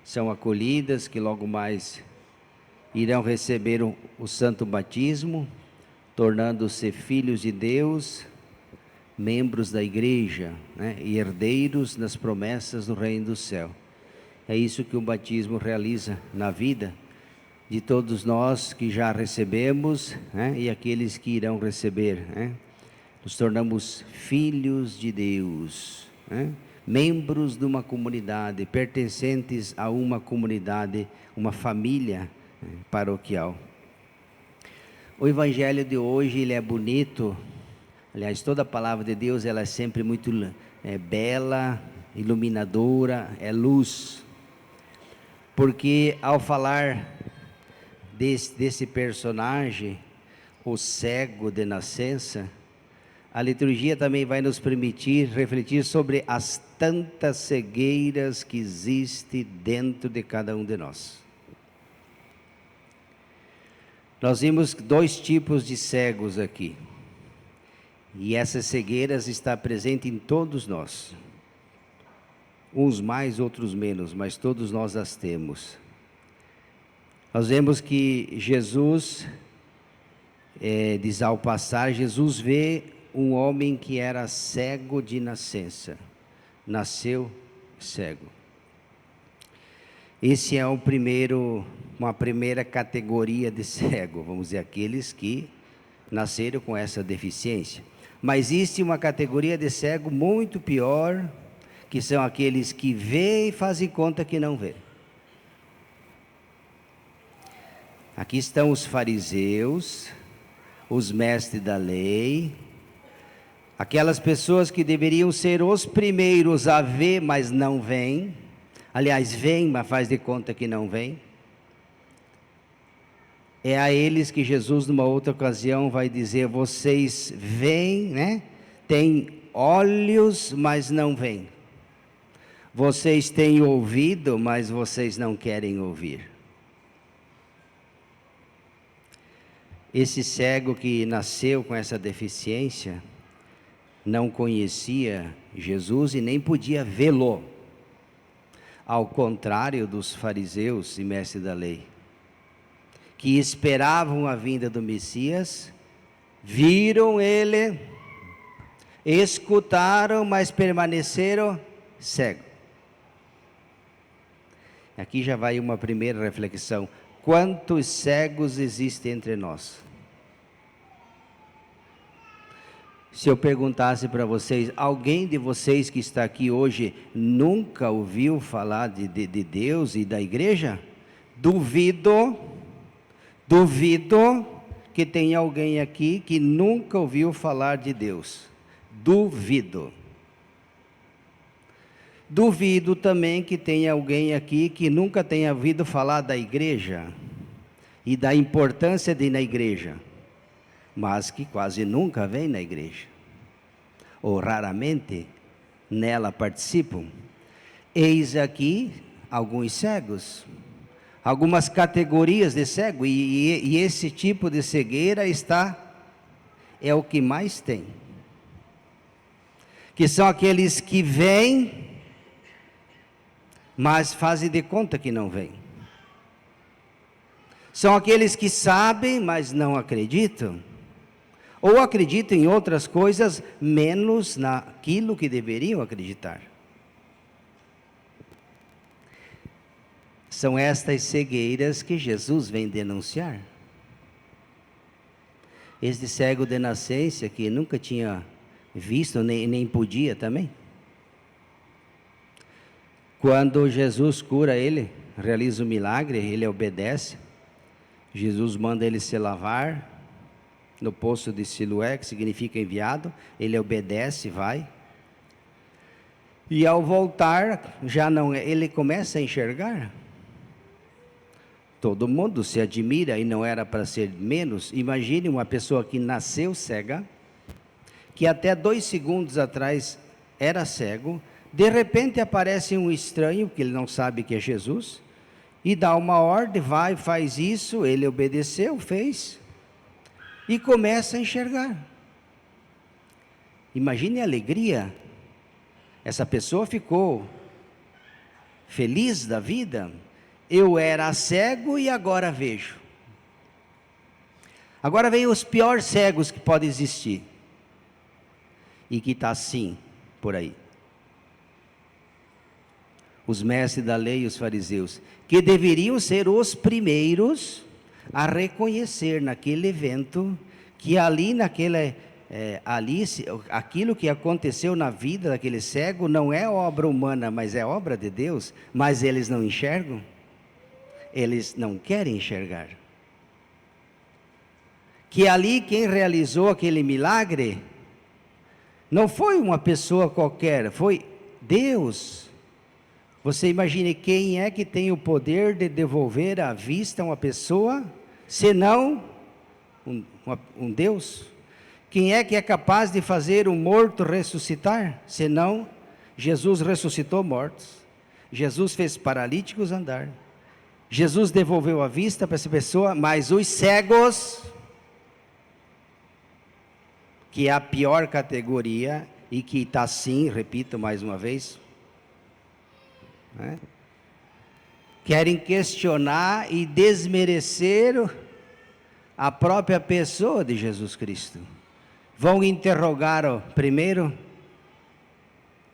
são acolhidas, que logo mais irão receber o santo batismo, tornando-se filhos de Deus, membros da igreja, né, e herdeiros das promessas do reino do céu. É isso que o batismo realiza na vida de todos nós que já recebemos, né, e aqueles que irão receber, né? Nos tornamos filhos de Deus, né? Membros de uma comunidade, pertencentes a uma comunidade, uma família, né, paroquial. O evangelho de hoje, ele é bonito. Aliás, toda a palavra de Deus, ela é sempre muito bela, iluminadora, é luz. Porque ao falar desse personagem, o cego de nascença, a liturgia também vai nos permitir refletir sobre as tantas cegueiras que existem dentro de cada um de nós. Nós vimos 2 tipos de cegos aqui. E essas cegueiras estão presentes em todos nós. Uns mais, outros menos, mas todos nós as temos. Nós vemos que Jesus, diz ao passar, Jesus vê um homem que era cego de nascença. Nasceu cego. Esse é uma primeira categoria de cego, vamos dizer, aqueles que nasceram com essa deficiência. Mas existe uma categoria de cego muito pior, que são aqueles que vê e fazem conta que não vê. Aqui estão os fariseus, os mestres da lei, aquelas pessoas que deveriam ser os primeiros a ver, mas não veem. Aliás, veem, mas faz de conta que não veem. É a eles que Jesus, numa outra ocasião, vai dizer: vocês veem, né? Têm olhos, mas não veem. Vocês têm ouvido, mas vocês não querem ouvir. Esse cego que nasceu com essa deficiência, não conhecia Jesus e nem podia vê-lo. Ao contrário dos fariseus e mestres da lei, que esperavam a vinda do Messias, viram ele, escutaram, mas permaneceram cegos. Aqui já vai uma primeira reflexão. Quantos cegos existem entre nós? Se eu perguntasse para vocês, alguém de vocês que está aqui hoje nunca ouviu falar de Deus e da igreja? Duvido que tenha alguém aqui que nunca ouviu falar de Deus. Duvido. Duvido também que tenha alguém aqui que nunca tenha ouvido falar da igreja e da importância de ir na igreja, mas que quase nunca vem na igreja, ou raramente nela participam. Eis aqui alguns cegos, algumas categorias de cego, e esse tipo de cegueira é o que mais tem, que são aqueles que vêm, mas fazem de conta que não vêm. São aqueles que sabem, mas não acreditam, ou acreditam em outras coisas, menos naquilo que deveriam acreditar. São estas cegueiras que Jesus vem denunciar. Este cego de nascença que nunca tinha visto, nem podia também. Quando Jesus cura ele, realiza o milagre, ele obedece. Jesus manda ele se lavar no poço de Siloé, que significa enviado. Ele obedece, vai. E ao voltar, ele começa a enxergar. Todo mundo se admira, e não era para ser menos. Imagine uma pessoa que nasceu cega, que até 2 segundos atrás era cego. De repente aparece um estranho, que ele não sabe que é Jesus, e dá uma ordem, vai, faz isso. Ele obedeceu, fez, e começa a enxergar. Imagine a alegria. Essa pessoa ficou feliz da vida, eu era cego e agora vejo. Agora vem os piores cegos que podem existir, e que está assim, por aí. Os mestres da lei e os fariseus, que deveriam ser os primeiros a reconhecer naquele evento, que ali aquilo que aconteceu na vida daquele cego, não é obra humana, mas é obra de Deus, mas eles não enxergam, eles não querem enxergar. Que ali quem realizou aquele milagre, não foi uma pessoa qualquer, foi Deus. Você imagine quem é que tem o poder de devolver a vista a uma pessoa, senão um Deus? Quem é que é capaz de fazer um morto ressuscitar, senão Jesus ressuscitou mortos, Jesus fez paralíticos andar, Jesus devolveu a vista para essa pessoa, mas os cegos, que é a pior categoria, e que está assim, repito mais uma vez, querem questionar e desmerecer a própria pessoa de Jesus Cristo. Vão interrogar primeiro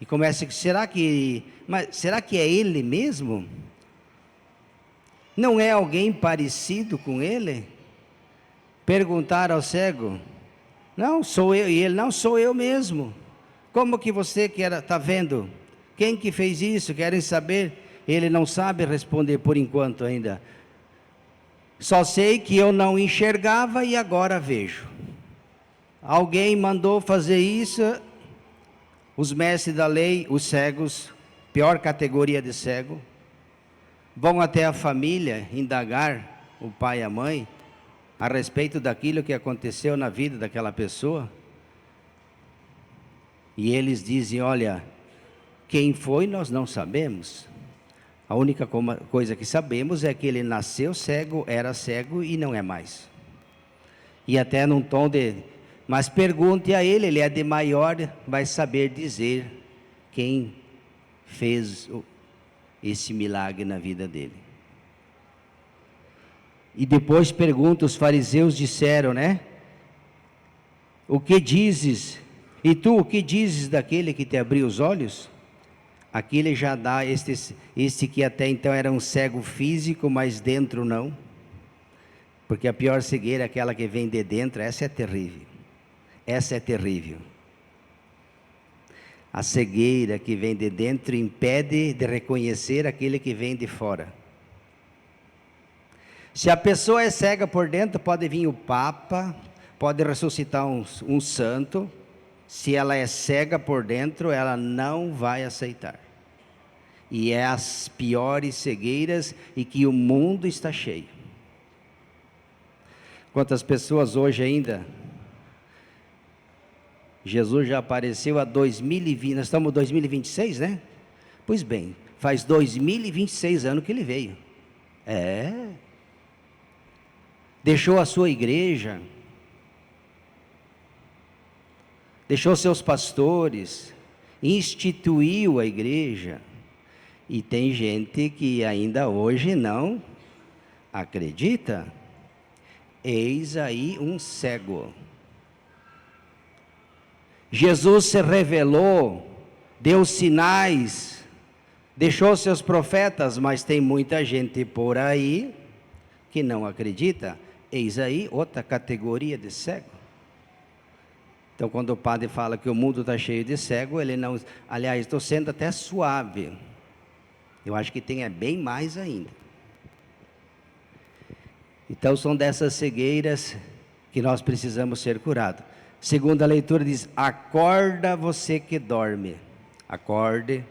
e começam, será que é ele mesmo? Não é alguém parecido com ele? Perguntar ao cego, não, sou eu, e ele, não, sou eu mesmo. Como que você está vendo? Quem que fez isso? Querem saber? Ele não sabe responder por enquanto ainda. Só sei que eu não enxergava e agora vejo. Alguém mandou fazer isso. Os mestres da lei, os cegos, pior categoria de cego, vão até a família indagar, o pai e a mãe, a respeito daquilo que aconteceu na vida daquela pessoa. E eles dizem, olha, quem foi nós não sabemos. A única coisa que sabemos é que ele nasceu cego, era cego e não é mais. E até num tom mas pergunte a ele é de maior, vai saber dizer quem fez esse milagre na vida dele. E depois pergunta, os fariseus disseram, o que dizes? E tu, o que dizes daquele que te abriu os olhos? Aqui ele já dá este que até então era um cego físico, mas dentro não. Porque a pior cegueira é aquela que vem de dentro, essa é terrível. Essa é terrível. A cegueira que vem de dentro impede de reconhecer aquele que vem de fora. Se a pessoa é cega por dentro, pode vir o Papa, pode ressuscitar um santo. Se ela é cega por dentro, ela não vai aceitar. E é as piores cegueiras e que o mundo está cheio. Quantas pessoas hoje ainda... Jesus já apareceu há 2020, nós estamos em 2026, Pois bem, faz 2026 anos que ele veio. Deixou a sua igreja, deixou seus pastores, instituiu a igreja, e tem gente que ainda hoje não acredita. Eis aí um cego. Jesus se revelou, deu sinais, deixou seus profetas, mas tem muita gente por aí que não acredita. Eis aí outra categoria de cego. Então, quando o padre fala que o mundo está cheio de cego, ele não... Aliás, estou sendo até suave. Eu acho que tem bem mais ainda. Então, são dessas cegueiras que nós precisamos ser curados. Segunda leitura diz, acorda você que dorme. Acorde.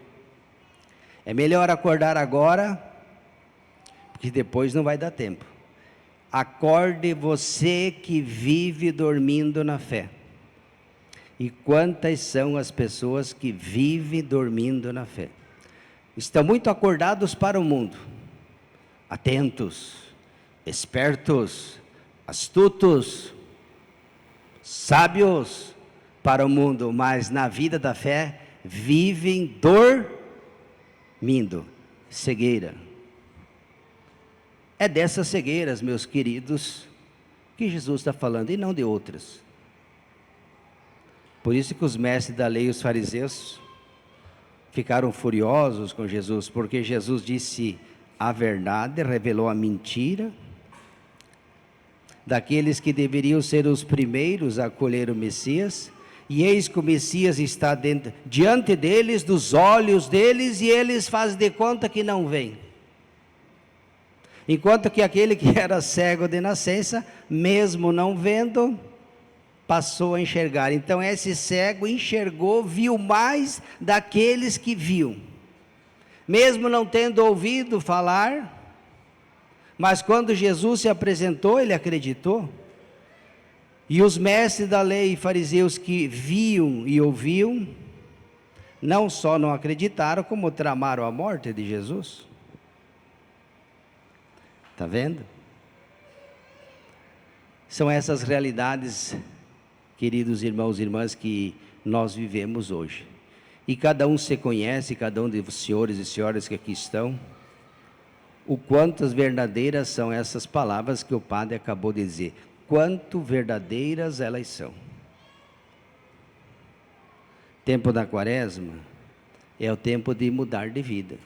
É melhor acordar agora, porque depois não vai dar tempo. Acorde você que vive dormindo na fé. E quantas são as pessoas que vivem dormindo na fé? Estão muito acordados para o mundo, atentos, espertos, astutos, sábios para o mundo, mas na vida da fé vivem dormindo. cegueira. É dessas cegueiras, meus queridos, que Jesus está falando, e não de outras. Por isso que os mestres da lei e os fariseus ficaram furiosos com Jesus, porque Jesus disse a verdade, revelou a mentira, daqueles que deveriam ser os primeiros a acolher o Messias, e eis que o Messias está diante deles, dos olhos deles, e eles fazem de conta que não vêm. Enquanto que aquele que era cego de nascença, mesmo não vendo, passou a enxergar. Então esse cego enxergou, viu mais daqueles que viam. Mesmo não tendo ouvido falar, mas quando Jesus se apresentou, ele acreditou. E os mestres da lei e fariseus que viam e ouviam, não só não acreditaram, como tramaram a morte de Jesus. Está vendo? São essas realidades, queridos irmãos e irmãs, que nós vivemos hoje. E cada um se conhece, cada um dos senhores e senhoras que aqui estão, o quantas verdadeiras são essas palavras que o padre acabou de dizer. Quanto verdadeiras elas são. Tempo da quaresma é o tempo de mudar de vida.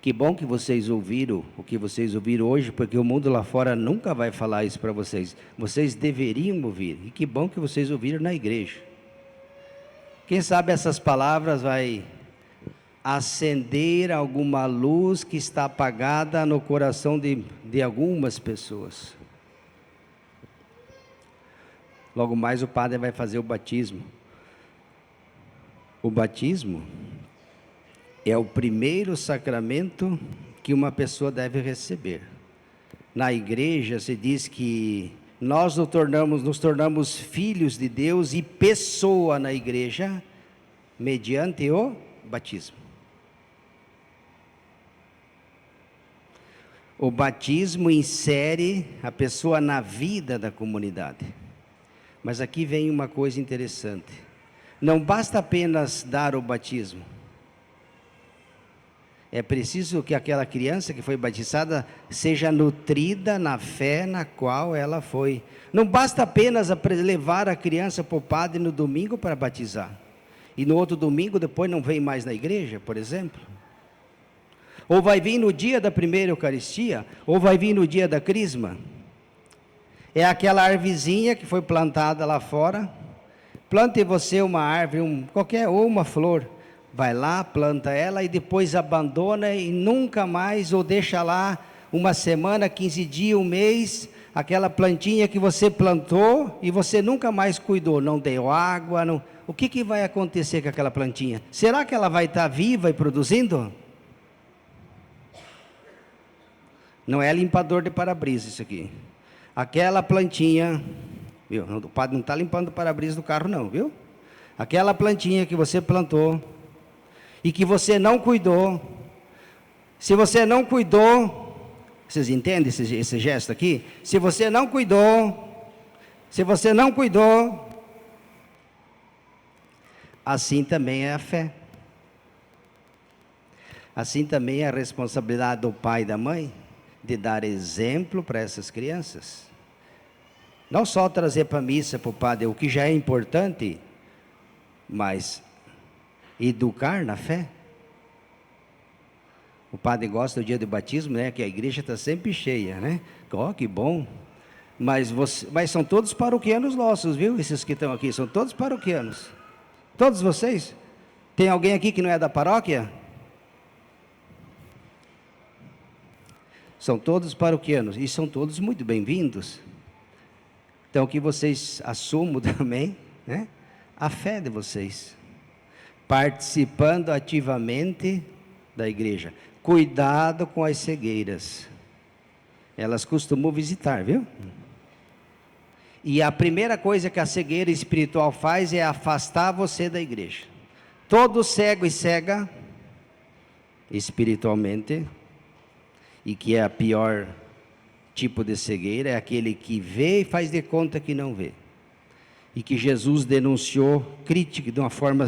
Que bom que vocês ouviram o que vocês ouviram hoje, porque o mundo lá fora nunca vai falar isso para vocês. Vocês deveriam ouvir, e que bom que vocês ouviram na igreja. Quem sabe essas palavras vai acender alguma luz que está apagada no coração de algumas pessoas. Logo mais o padre vai fazer o batismo. O batismo é o primeiro sacramento que uma pessoa deve receber. Na igreja se diz que nós nos tornamos filhos de Deus e pessoa na igreja, mediante o batismo. O batismo insere a pessoa na vida da comunidade. Mas aqui vem uma coisa interessante. Não basta apenas dar o batismo. É preciso que aquela criança que foi batizada seja nutrida na fé na qual ela foi. Não basta apenas levar a criança para o padre no domingo para batizar. E no outro domingo depois não vem mais na igreja, por exemplo. Ou vai vir no dia da primeira Eucaristia, ou vai vir no dia da Crisma. É aquela arvezinha que foi plantada lá fora. Plante você uma árvore, ou uma flor. Vai lá, planta ela e depois abandona e nunca mais, ou deixa lá uma semana, 15 dias, um mês, aquela plantinha que você plantou e você nunca mais cuidou, não deu água, não. O que vai acontecer com aquela plantinha? Será que ela vai estar viva e produzindo? Não é limpador de para-brisa isso aqui. Aquela plantinha, viu? O padre não está limpando o para-brisa do carro não, viu? Aquela plantinha que você plantou e que você não cuidou, se você não cuidou, vocês entendem esse gesto aqui? Se você não cuidou, assim também é a fé. Assim também é a responsabilidade do pai e da mãe, de dar exemplo para essas crianças. Não só trazer para a missa, para o padre, o que já é importante, mas educar na fé. O padre gosta do dia do batismo, né? Que a igreja está sempre cheia, né? Oh, que bom. Mas são todos paroquianos nossos, viu? Esses que estão aqui, são todos paroquianos. Todos vocês? Tem alguém aqui que não é da paróquia? São todos paroquianos e são todos muito bem-vindos. Então que vocês assumam também, né, a fé de vocês, participando ativamente da igreja. Cuidado com as cegueiras, elas costumam visitar, viu? E a primeira coisa que a cegueira espiritual faz é afastar você da igreja. Todo cego e cega, espiritualmente, e que é a pior tipo de cegueira, é aquele que vê e faz de conta que não vê. E que Jesus denunciou, crítica de uma forma,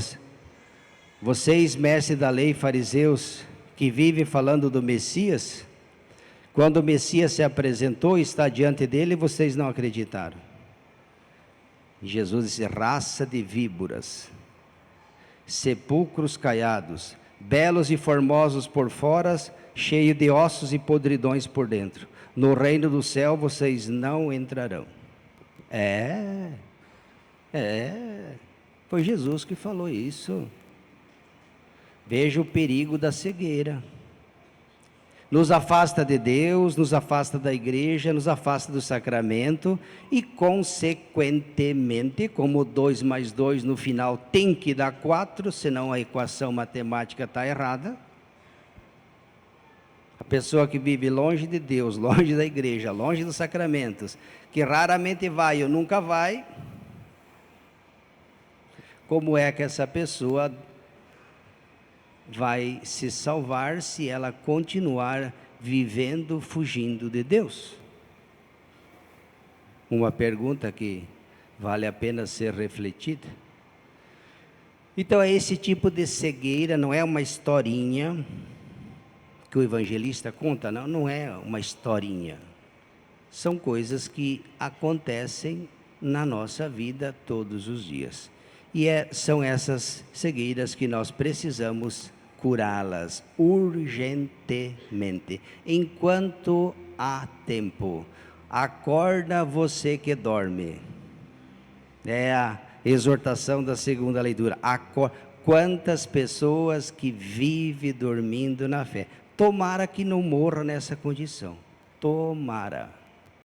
vocês mestres da lei, fariseus, que vivem falando do Messias, quando o Messias se apresentou e está diante dele, vocês não acreditaram. Jesus disse: raça de víboras, sepulcros caiados, belos e formosos por fora, cheio de ossos e podridões por dentro. No reino do céu vocês não entrarão. Foi Jesus que falou isso. Veja o perigo da cegueira. Nos afasta de Deus, nos afasta da igreja, nos afasta do sacramento e, consequentemente, como 2 mais 2 no final tem que dar 4, senão a equação matemática está errada. A pessoa que vive longe de Deus, longe da igreja, longe dos sacramentos, que raramente vai ou nunca vai, como é que essa pessoa vai se salvar se ela continuar vivendo fugindo de Deus? Uma pergunta que vale a pena ser refletida. Então é esse tipo de cegueira, não é uma historinha que o evangelista conta, não é uma historinha. São coisas que acontecem na nossa vida todos os dias. E são essas cegueiras que nós precisamos curá-las urgentemente, enquanto há tempo. Acorda você que dorme. É a exortação da segunda leitura. Quantas pessoas que vivem dormindo na fé. Tomara que não morra nessa condição. Tomara.